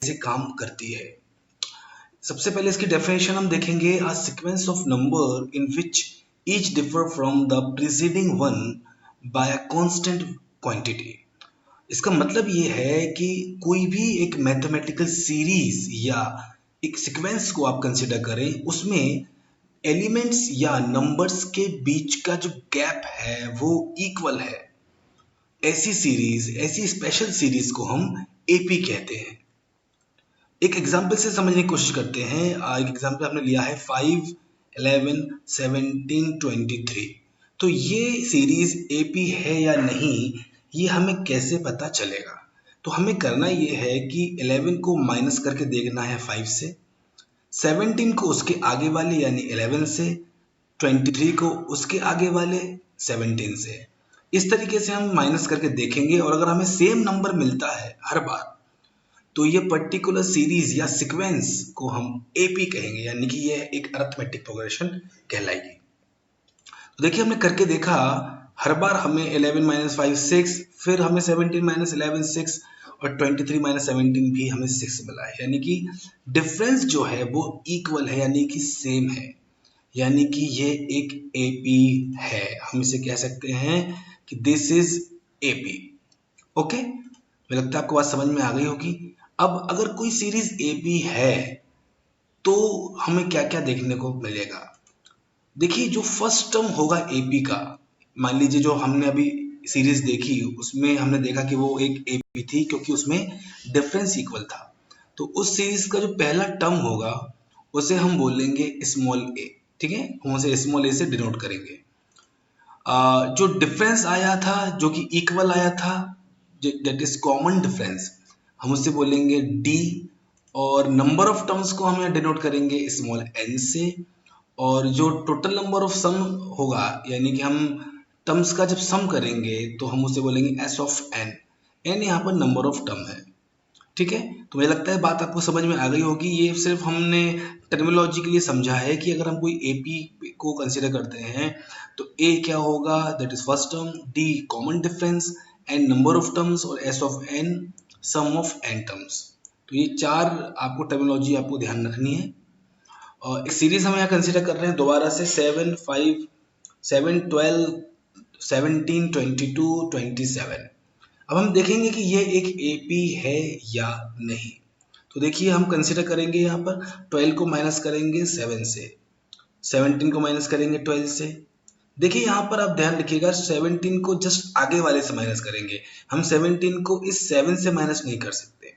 कैसे काम करती है। सबसे पहले इसकी डेफिनेशन हम देखेंगे, a sequence of number in which each differ from the preceding one by a constant quantity. इसका मतलब ये है कि कोई भी एक मैथमेटिकल सीरीज या एक सीक्वेंस को आप कंसिडर करें, उसमें एलिमेंट्स या नंबर्स के बीच का जो गैप है वो इक्वल है। ऐसी सीरीज, ऐसी स्पेशल सीरीज को हम एपी कहते हैं। एक एग्जाम्पल से समझने की कोशिश करते हैं। एक एग्जाम्पल हमने लिया है 5, 11, 17, 23। तो ये सीरीज एपी है या नहीं, ये हमें कैसे पता चलेगा? तो हमें करना ये है कि 11 को माइनस करके देखना है 5 से, 17 को उसके आगे वाले यानी 11 से, 23 को उसके आगे वाले 17 से। इस तरीके से हम माइनस करके देखेंगे और अगर हमें सेम नंबर मिलता है हर बार, तो ये पर्टिकुलर सीरीज या सीक्वेंस को हम एपी कहेंगे, यानी कि ये एक अरिथमेटिक प्रोग्रेशन कहलाएगी। तो देखिए हमने करके देखा, हर बार हमें 11 माइनस 5 6, फिर हमें 17 माइनस 11 6 और 23 माइनस 17 भी हमें 6 मिला है, यानी कि डिफरेंस जो है वो इक्वल है, यानी कि सेम है, यानी कि ये एक एपी है। हम इसे कह सकते हैं कि दिस इज एपी। ओके, मुझे लगता है आपको बात समझ में आ गई होगी। अब अगर कोई सीरीज एपी है तो हमें क्या क्या देखने को मिलेगा? देखिए, जो फर्स्ट टर्म होगा एपी का, मान लीजिए जो हमने अभी सीरीज देखी उसमें हमने देखा कि वो एक एपी थी क्योंकि उसमें डिफरेंस इक्वल था। तो उस सीरीज का जो पहला टर्म होगा उसे हम बोलेंगे स्मॉल ए। ठीक है, हम उसे स्मॉल ए से डिनोट करेंगे। जो डिफरेंस आया था, जो कि इक्वल आया था, दैट इज कॉमन डिफरेंस, हम उससे बोलेंगे डी। और नंबर ऑफ टर्म्स को हम यहाँ डिनोट करेंगे स्मॉल एन से। और जो टोटल नंबर ऑफ सम होगा, यानी कि हम टर्म्स का जब सम करेंगे तो हम उसे बोलेंगे एस ऑफ एन। एन यहाँ पर नंबर ऑफ टर्म है। ठीक है, तो मुझे लगता है बात आपको समझ में आ गई होगी। ये सिर्फ हमने टर्मिनोलॉजी के लिए समझा है कि अगर हम कोई एपी को कंसीडर करते हैं तो ए क्या होगा, that is first term, d common difference, n number of terms और S of n sum of n terms. तो ये चार आपको टर्मिनोलॉजी आपको ध्यान रखनी है। और एक सीरीज हम यहाँ कंसीडर कर रहे हैं दोबारा से 7, 5, 7, 12, 17, 22, 27। अब हम देखेंगे कि ये एक एपी है या नहीं। तो देखिए हम कंसीडर करेंगे यहाँ पर 12 को माइनस करेंगे 7 से, 17 को माइनस करेंगे 12 से। देखिए यहाँ पर आप ध्यान रखिएगा, 17 को जस्ट आगे वाले से माइनस करेंगे, हम 17 को इस 7 से माइनस नहीं कर सकते।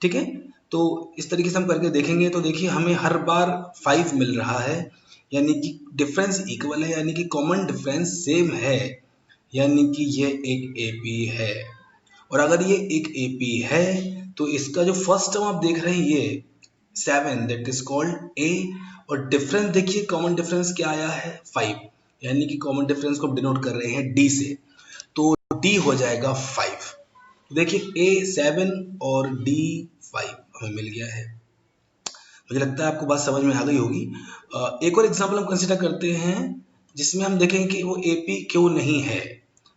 ठीक है, तो इस तरीके से हम करके देखेंगे। तो देखिए हमें हर बार 5 मिल रहा है, यानी कि डिफरेंस इक्वल है, यानी कि कॉमन डिफरेंस सेम है, यानी कि ये एक एपी है। और अगर ये एक एपी है तो इसका जो फर्स्ट टर्म आप देख रहे हैं ये 7, दैट इज कॉल्ड ए। और डिफरेंस देखिए, कॉमन डिफरेंस क्या आया है 5, यानी कि कॉमन डिफरेंस को हम डिनोट कर रहे हैं डी से, तो डी हो जाएगा 5। देखिए ए 7 और डी 5 हमें मिल गया है। मुझे लगता है आपको बात समझ में आ गई होगी। एक और एग्जांपल हम कंसीडर करते हैं जिसमें हम देखेंगे कि वो एपी क्यों नहीं है।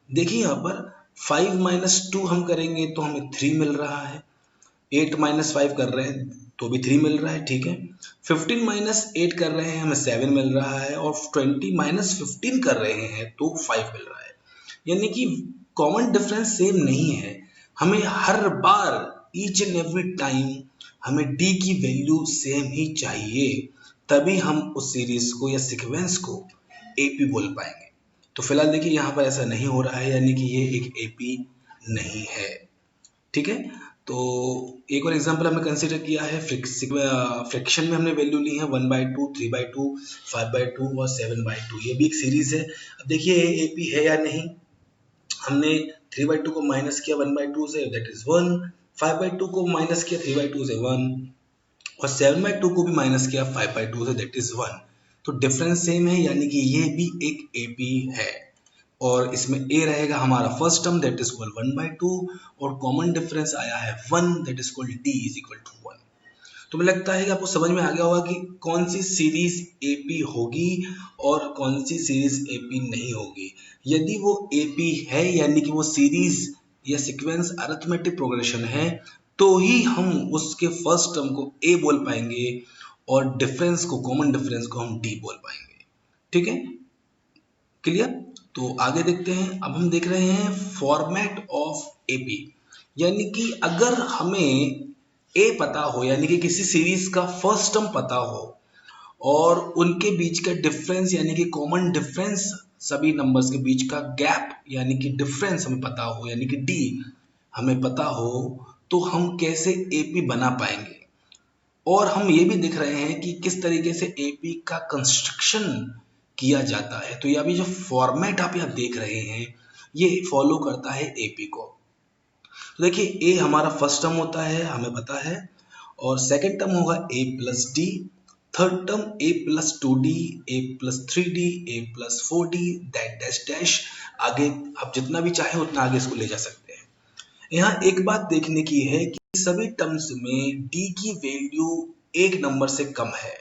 देखिए यहाँ पर 5 माइनस 2 हम करेंगे तो हमें 3 मिल रहा है, 8 माइनस 5 कर रहे हैं तो भी 3 मिल रहा है। ठीक है, 15 माइनस 8 कर रहे हैं हमें 7 मिल रहा है, और 20 माइनस 15 कर रहे हैं तो 5 मिल रहा है, यानी कि कॉमन डिफरेंस सेम नहीं है। हमें हर बार ईच एंड एवरी टाइम हमें डी की वैल्यू सेम ही चाहिए, तभी हम उस सीरीज को या सीक्वेंस को एपी बोल पाएंगे। तो फिलहाल देखिए यहाँ पर ऐसा नहीं हो रहा है, यानी कि ये एक एपी नहीं है। ठीक है, तो एक और एग्जांपल हमने कंसीडर किया है, फ्रैक्शन में हमने वैल्यू ली है 1/2, 3/2, 5/2 और 7/2। ये भी एक सीरीज है। अब देखिए एपी है या नहीं। हमने 3/2 को माइनस किया 1/2 से, दैट इज 1। 5/2 को माइनस किया 3/2 से 1, और 7/2 को भी माइनस किया 5/2 से, दैट इज 1। तो डिफरेंस सेम है, यानी कि ये भी एक एपी है। और इसमें a रहेगा हमारा first term, that is equal 1/2, और कॉमन डिफरेंस आया है 1, that is equal d is equal to 1। तो मुझे लगता है कि आपको समझ में आ गया होगा कि कौन सी सीरीज एपी होगी और कौन सी सीरीज एपी नहीं होगी। यदि वो एपी है, यानी कि वो सीरीज या सीक्वेंस अरिथमेटिक प्रोग्रेशन है, तो ही हम उसके फर्स्ट टर्म को ए बोल पाएंगे और डिफरेंस को, कॉमन डिफरेंस को हम डी बोल पाएंगे। ठीक है, क्लियर? तो आगे देखते हैं। अब हम देख रहे हैं फॉर्मेट ऑफ एपी, यानी कि अगर हमें ए पता हो, यानी कि किसी सीरीज का फर्स्ट टर्म पता हो और उनके बीच का डिफरेंस यानी कि कॉमन डिफरेंस, सभी नंबर्स के बीच का गैप यानी कि डिफरेंस हमें पता हो, यानी कि डी हमें पता हो, तो हम कैसे एपी बना पाएंगे। और हम ये भी देख रहे हैं कि किस तरीके से एपी का कंस्ट्रक्शन किया जाता है। तो ये अभी जो फॉर्मेट आप यहाँ देख रहे हैं ये फॉलो करता है एपी को। तो देखिए, ए हमारा फर्स्ट टर्म होता है, हमें पता है, और सेकंड टर्म होगा a plus d, third term a plus 2d, a plus 3d, a plus 4d, that dash dash. आगे आप जितना भी चाहे उतना आगे इसको ले जा सकते हैं। यहाँ एक बात देखने की है कि सभी टर्म्स में डी की वैल्यू एक नंबर से कम है,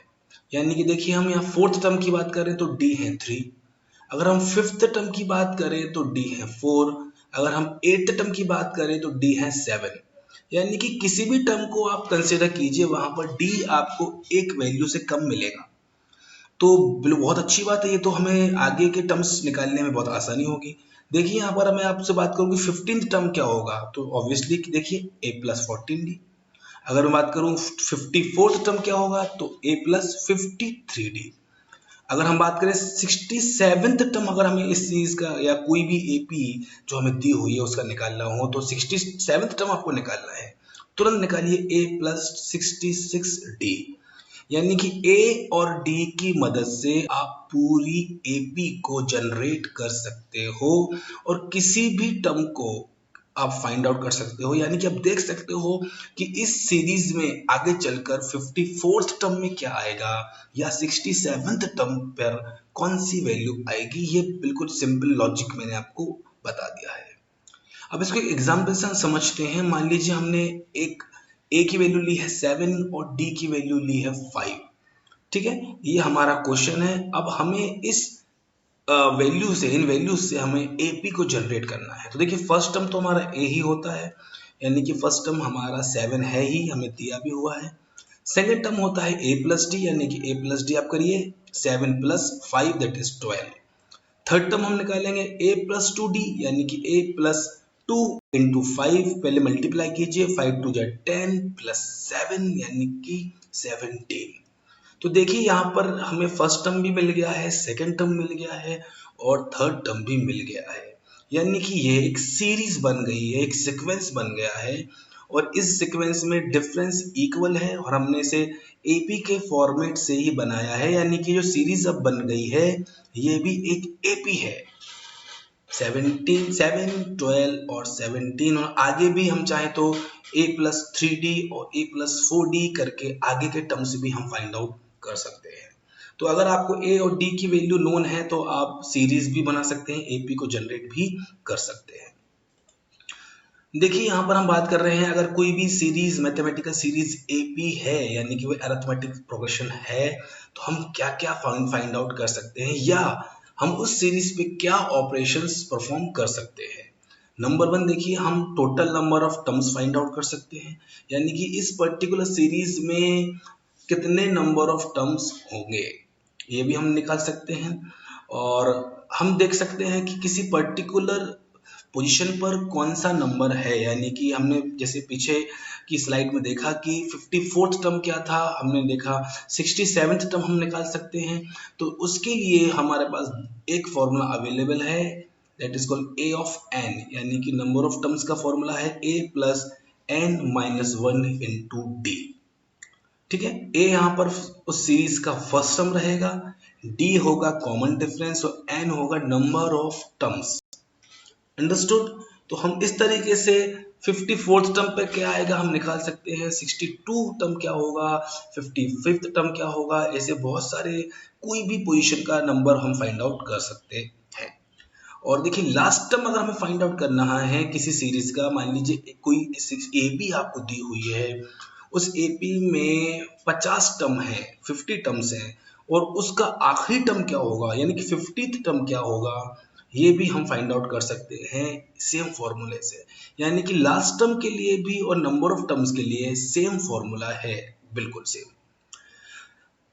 यानी कि देखिए हम यहाँ फोर्थ टर्म की बात करें तो डी है 3, अगर हम फिफ्थ टर्म की बात करें तो डी है 4, अगर हम एट्थ टर्म की बात करें तो डी है 7। यानी कि किसी भी टर्म को आप कंसिडर कीजिए, वहां पर डी आपको एक वैल्यू से कम मिलेगा। तो बहुत अच्छी बात है ये, तो हमें आगे के टर्म्स निकालने में बहुत आसानी होगी। देखिए यहाँ पर मैं आपसे बात करूँ कि 15th टर्म क्या होगा, तो ऑब्वियसली देखिए ए प्लस 14d। अगर मैं बात करूँ 54th टर्म क्या होगा, तो ए प्लस 53d। अगर हम बात करें 67th टर्म, अगर हमें इस सीरीज का या कोई भी एपी जो हमें दी हुई है उसका निकालना हो, तो 67th टर्म आपको निकालना है। तुरंत निकालिए ए प्लस 66d, यानी कि ए और डी की मदद से आप पूरी एपी को जनरेट कर सकते हो और किसी भी टर्म को आप फाइंड आउट कर सकते हो। यानी कि आप देख सकते हो कि इस सीरीज में आगे चलकर 54th टर्म में क्या आएगा या 67th टर्म पर कौन सी वैल्यू आएगी। ये बिल्कुल सिंपल लॉजिक मैंने आपको बता दिया है। अब इसको एक एग्जाम्पल से हम समझते हैं। मान लीजिए हमने एक ए की वैल्यू ली है 7 और डी की वैल्यू ली है 5। ठीक है, ये हमारा क्वेश्चन है। अब हमें इस वैल्यू से, इन वैल्यूज से हमें एपी को जनरेट करना है। तो देखिए फर्स्ट टर्म तो हमारा ए ही होता है, यानी कि फर्स्ट टर्म हमारा 7 है ही, हमें दिया भी हुआ है। सेकेंड टर्म होता है ए प्लस डी, यानी कि ए प्लस डी आप करिए 7 plus 5 that is 12। Third term हम निकालेंगे ए प्लस 2d, यानी कि ए प्लस 2 इंटू 5, पहले मल्टीप्लाई कीजिए, 5 टू जा 10 प्लस 7 यानी कि 17। तो देखिए यहाँ पर हमें फर्स्ट टर्म भी मिल गया है, सेकंड टर्म मिल गया है और थर्ड टर्म भी मिल गया है। यानी कि ये एक सीरीज बन गई है, एक सीक्वेंस बन गया है और इस सीक्वेंस में डिफरेंस इक्वल है और हमने इसे एपी के फॉर्मेट से ही बनाया है। यानी कि जो सीरीज अब बन गई है ये भी एक एपी है। 17, 7, 12 और 17, और आगे भी हम चाहे तो a प्लस 3d और a प्लस 4d करके आगे के टर्म्स भी हम फाइंड आउट कर सकते हैं। तो अगर आपको a और d की वैल्यू नोन है तो आप सीरीज भी बना सकते हैं, एपी को जनरेट भी कर सकते हैं। देखिए यहाँ पर हम बात कर रहे हैं, अगर कोई भी सीरीज, मैथमेटिकल सीरीज एपी है यानी कि वो अरिथमेटिक प्रोग्रेशन है, तो हम क्या क्या फाइंड आउट कर सकते हैं या हम उस सीरीज पे क्या ऑपरेशंस परफॉर्म कर सकते हैं। नंबर 1 देखिए, हम total number of terms find out कर सकते हैं, यानी कि इस पर्टिकुलर सीरीज में कितने नंबर ऑफ टर्म्स होंगे ये भी हम निकाल सकते हैं। और हम देख सकते हैं कि किसी पर्टिकुलर पोजीशन पर कौन सा नंबर है, यानी कि हमने जैसे पीछे की स्लाइड में देखा कि 54th टर्म क्या था, हमने देखा 67th टर्म हम निकाल सकते हैं। तो उसके लिए हमारे पास एक फॉर्मूला अवेलेबल है, that is called a of n, यानी कि नंबर ऑफ टर्म्स का फॉर्मूला है a plus n minus 1 into d. ठीक है, ए यहाँ पर उस सीरीज का फर्स्ट टर्म रहेगा, डी होगा कॉमन डिफरेंस और एन होगा नंबर ऑफ टर्म्स। अंडरस्टूड? तो हम इस तरीके से 54th टर्म पे क्या आएगा हम निकाल सकते हैं, 62 टर्म क्या होगा, 55th टर्म क्या होगा, ऐसे बहुत सारे कोई भी पोजीशन का नंबर हम फाइंड आउट कर सकते हैं। और देखिए लास्ट टर्म अगर हमें फाइंड आउट करना है किसी सीरीज का, मान लीजिए कोई एपी आपको दी हुई है, उस एपी में 50 टर्म है, 50 टर्म्स हैं और उसका आखिरी टर्म क्या होगा, यानी कि 50th टर्म क्या होगा, ये भी हम फाइंड आउट कर सकते हैं सेम फॉर्मूले से। यानी कि लास्ट टर्म के लिए भी और नंबर ऑफ टर्म्स के लिए सेम फॉर्मूला है, बिल्कुल सेम।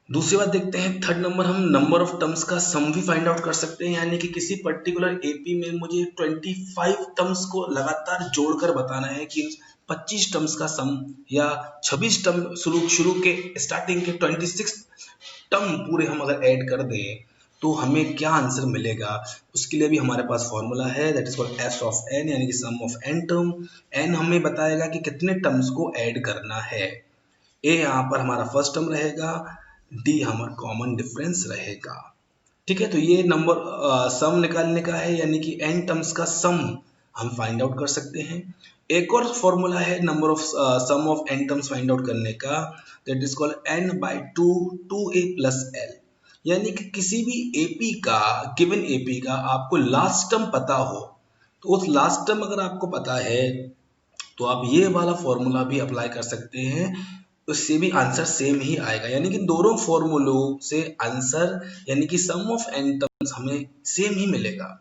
दूसरी बात देखते हैं, थर्ड नंबर, हम नंबर ऑफ टर्म्स का सम भी फाइंड आउट कर सकते हैं। यानी कि किसी पर्टिकुलर एपी में मुझे 25 टर्म्स को लगातार जोड़कर बताना है कि 25 टर्म्स का सम, या 26 टर्म शुरू के स्टार्टिंग के 26 टर्म पूरे हम अगर ऐड कर दें तो हमें क्या आंसर मिलेगा। उसके लिए भी हमारे पास फॉर्मूला है, that is called S of n, यानी कि sum of n term. N हमें बताएगा कि कितने टर्म्स को ऐड करना है। ए यहाँ पर हमारा फर्स्ट टर्म रहेगा, डी हमारा कॉमन डिफरेंस रहेगा। ठीक है, तो ये नंबर सम निकालने का है, यानी कि एन टर्म्स का सम हम फाइंड आउट कर सकते हैं। एक और फॉर्मूला है number of sum of n terms find out करने का, that is called n by two, 2a plus l. यानी कि किसी भी एपी का, गिवन एपी का आपको लास्ट टर्म पता हो, तो उस लास्ट टर्म अगर आपको पता है तो आप ये वाला फॉर्मूला भी अप्लाई कर सकते हैं, उससे भी आंसर सेम ही आएगा। यानी कि दोनों फॉर्मूलों से आंसर, यानी कि सम ऑफ एन टर्म्स हमें सेम ही मिलेगा।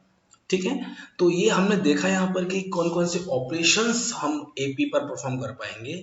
ठीक है, तो ये हमने देखा यहाँ पर कि कौन कौन से ऑपरेशंस हम एपी पर परफॉर्म कर पाएंगे।